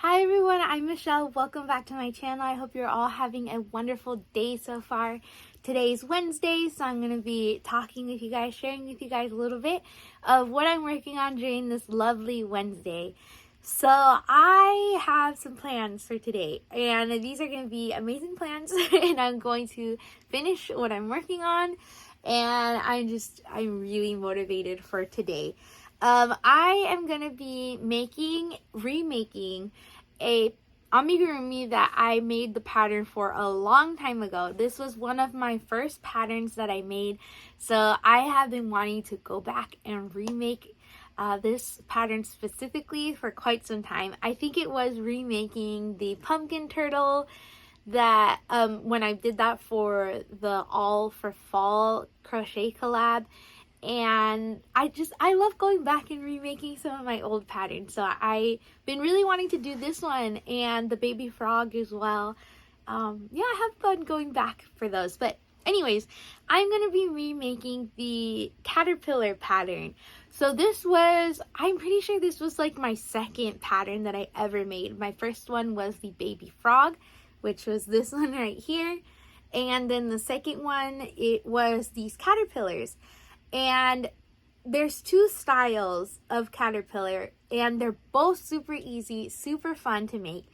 Hi everyone, I'm Michelle. Welcome back to my channel. I hope you're all having a wonderful day so far. Today's Wednesday, so I'm going to be talking with you guys, sharing with you guys a little bit of what I'm working on during this lovely Wednesday. So I have some plans for today, and these are going to be amazing plans, and I'm going to finish what I'm working on, and I'm really motivated for today. I am going to be remaking a amigurumi that I made the pattern for a long time ago. This was one of my first patterns that I made, so I have been wanting to go back and remake this pattern specifically for quite some time. I think it was remaking the pumpkin turtle that when I did that for the All for Fall crochet collab, and I love going back and remaking some of my old patterns. So I've been really wanting to do this one and the baby frog as well. Yeah, I have fun going back for those. But anyways, I'm going to be remaking the caterpillar pattern. So I'm pretty sure this was like my second pattern that I ever made. My first one was the baby frog, which was this one right here. And then the second one, it was these caterpillars. And there's two styles of caterpillar, and they're both super easy, super fun to make.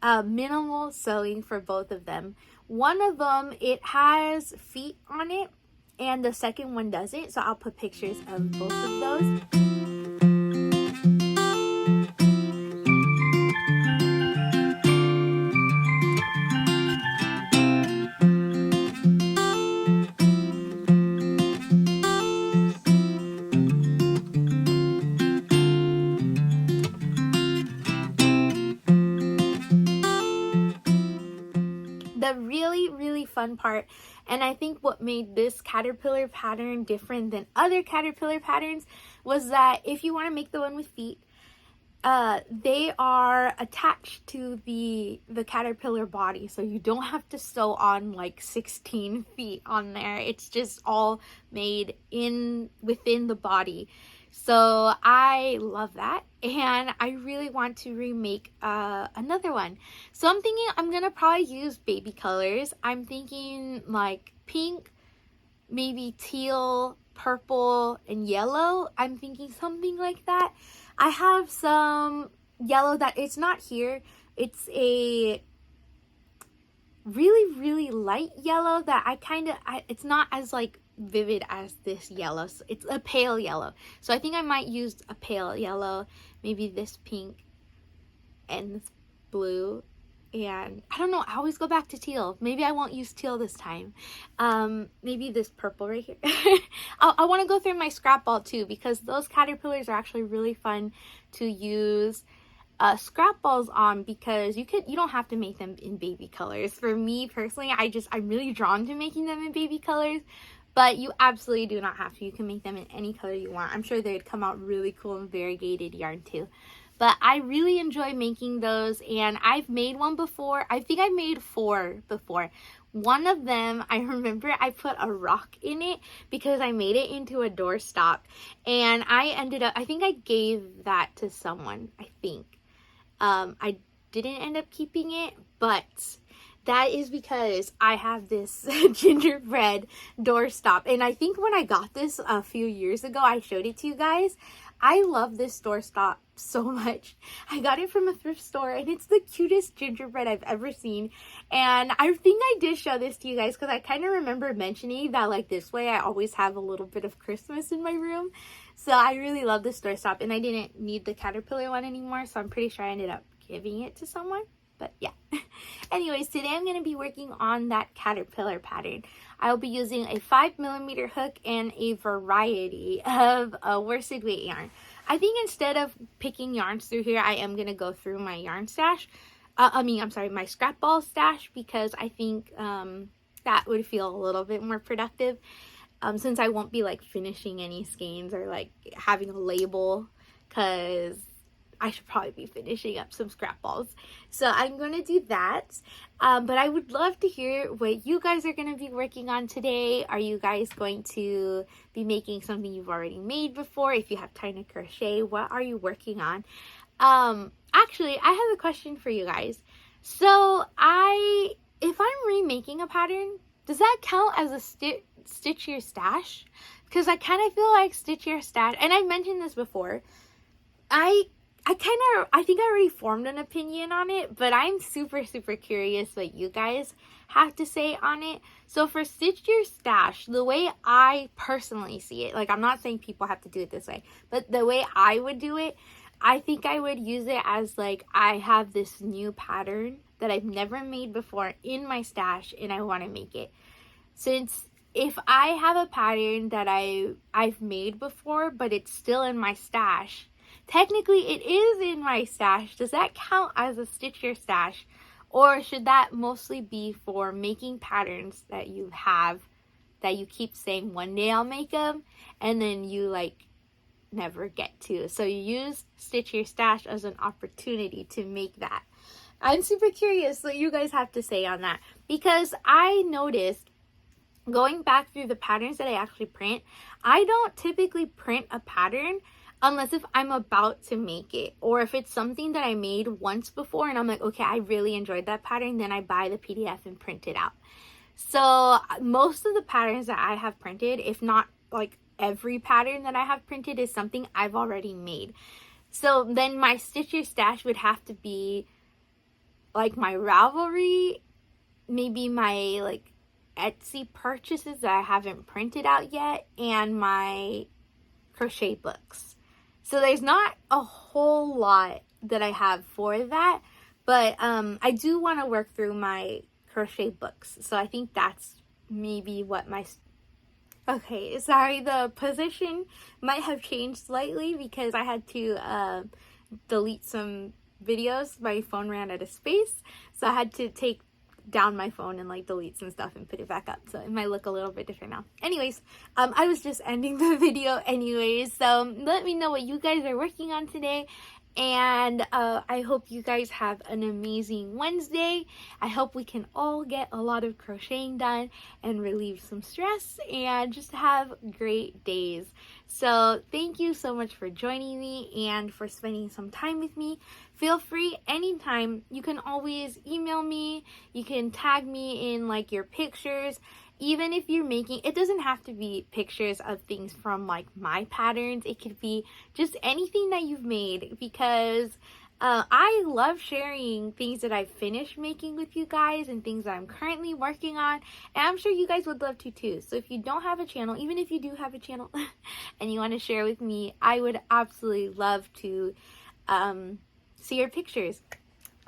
Minimal sewing for both of them. One of them, it has feet on it, and the second one doesn't. So I'll put pictures of both of those. The really fun part, and I think what made this caterpillar pattern different than other caterpillar patterns, was that if you want to make the one with feet, they are attached to the caterpillar body, so you don't have to sew on like 16 feet on there. It's just all made within the body. So I love that, and I really want to remake another one. So I'm thinking I'm gonna probably use baby colors. I'm thinking like pink, maybe teal, purple, and yellow. I'm thinking something like that. I have some yellow that it's not here. It's a really light yellow that it's not as like vivid as this yellow. So it's a pale yellow. So I think I might use a pale yellow, maybe this pink and this blue. And I don't know, I always go back to teal. Maybe I won't use teal this time. Maybe this purple right here. I want to go through my scrap ball too, because those caterpillars are actually really fun to use scrap balls on, because you don't have to make them in baby colors. For me personally, I'm really drawn to making them in baby colors, but you absolutely do not have to. You can make them in any color you want. I'm sure they'd come out really cool and variegated yarn too. But I really enjoy making those, and I've made one before. I think I made 4 before. One of them, I remember I put a rock in it because I made it into a doorstop, and I think I gave that to someone, I think. I didn't end up keeping it, but that is because I have this gingerbread doorstop. And I think when I got this a few years ago, I showed it to you guys. I love this doorstop so much. I got it from a thrift store, and it's the cutest gingerbread I've ever seen. And I think I did show this to you guys because I kind of remember mentioning that like this way I always have a little bit of Christmas in my room. So I really love this doorstop, and I didn't need the caterpillar one anymore, so I'm pretty sure I ended up giving it to someone. But yeah. Anyways, today I'm going to be working on that caterpillar pattern. I'll be using a 5mm hook and a variety of worsted weight yarn. I think instead of picking yarns through here, I am going to go through my yarn stash. My scrap ball stash, because I think that would feel a little bit more productive, since I won't be like finishing any skeins or like having a label, because I should probably be finishing up some scrap balls. So I'm going to do that. But I would love to hear what you guys are going to be working on today. Are you guys going to be making something you've already made before? If you have time to crochet, what are you working on? Actually, I have a question for you guys. So if I'm remaking a pattern, does that count as a stitch your stash? Because I kind of feel like stitch your stash, and I've mentioned this before. I think I already formed an opinion on it, but I'm super curious what you guys have to say on it. So for stitch your stash, the way I personally see it, like I'm not saying people have to do it this way, but the way I would do it, I think I would use it as like I have this new pattern that I've never made before in my stash and I want to make it. Since if I have a pattern that I've made before but it's still in my stash, technically it is in my stash. Does that count as a stitch your stash? Or should that mostly be for making patterns that you have that you keep saying one day I'll make them and then you like never get to? So you use stitch your stash as an opportunity to make that. I'm super curious what you guys have to say on that, because I noticed going back through the patterns that I actually print, I don't typically print a pattern unless if I'm about to make it, or if it's something that I made once before and I'm like, okay, I really enjoyed that pattern, then I buy the PDF and print it out. So most of the patterns that I have printed, if not like every pattern that I have printed, is something I've already made. So then my stitch your stash would have to be like my Ravelry, maybe my like Etsy purchases that I haven't printed out yet, and my crochet books. So there's not a whole lot that I have for that, but I do want to work through my crochet books. So I think that's maybe what my... Okay, sorry, the position might have changed slightly because I had to delete some videos. My phone ran out of space, so I had to take down my phone and like delete some stuff and put it back up, so it might look a little bit different now. Anyways, I was just ending the video anyways, so let me know what you guys are working on today, and I hope you guys have an amazing Wednesday. I hope we can all get a lot of crocheting done and relieve some stress and just have great days. So thank you so much for joining me and for spending some time with me. Feel free anytime. You can always email me. You can tag me in like your pictures. Even if you're making, it doesn't have to be pictures of things from like my patterns. It could be just anything that you've made, because I love sharing things that I've finished making with you guys and things that I'm currently working on, and I'm sure you guys would love to too. So if you don't have a channel, even if you do have a channel and you want to share with me, I would absolutely love to see your pictures.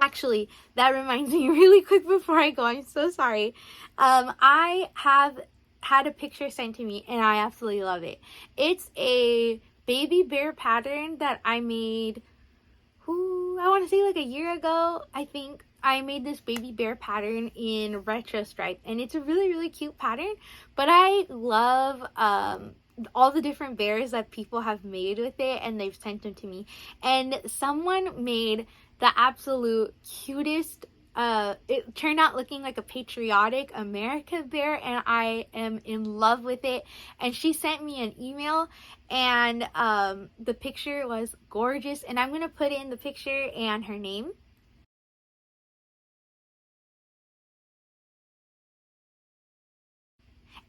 Actually, that reminds me really quick before I go, I'm so sorry. I have had a picture sent to me and I absolutely love it. It's a baby bear pattern that I made, I want to say like a year ago. I think I made this baby bear pattern in retro stripe, and it's a really cute pattern, but I love all the different bears that people have made with it, and they've sent them to me. And someone made the absolute cutest, it turned out looking like a patriotic America bear, and I am in love with it. And she sent me an email, and the picture was gorgeous, and I'm going to put in the picture and her name.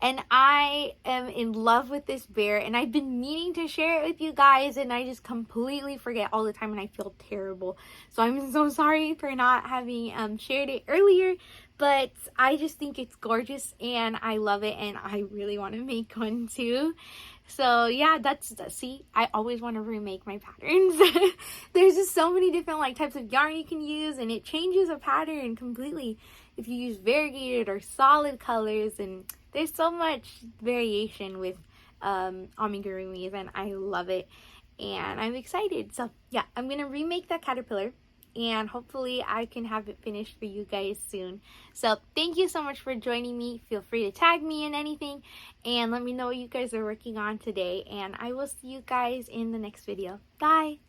And I am in love with this bear, and I've been meaning to share it with you guys, and I just completely forget all the time, and I feel terrible. So I'm so sorry for not having shared it earlier, but I just think it's gorgeous and I love it, and I really want to make one too. So yeah, see, I always want to remake my patterns. There's just so many different like types of yarn you can use, and it changes a pattern completely if you use variegated or solid colors, and there's so much variation with amigurumis, and I love it, and I'm excited. So yeah, I'm gonna remake that caterpillar, and hopefully I can have it finished for you guys soon. So thank you so much for joining me. Feel free to tag me in anything and let me know what you guys are working on today, and I will see you guys in the next video. Bye.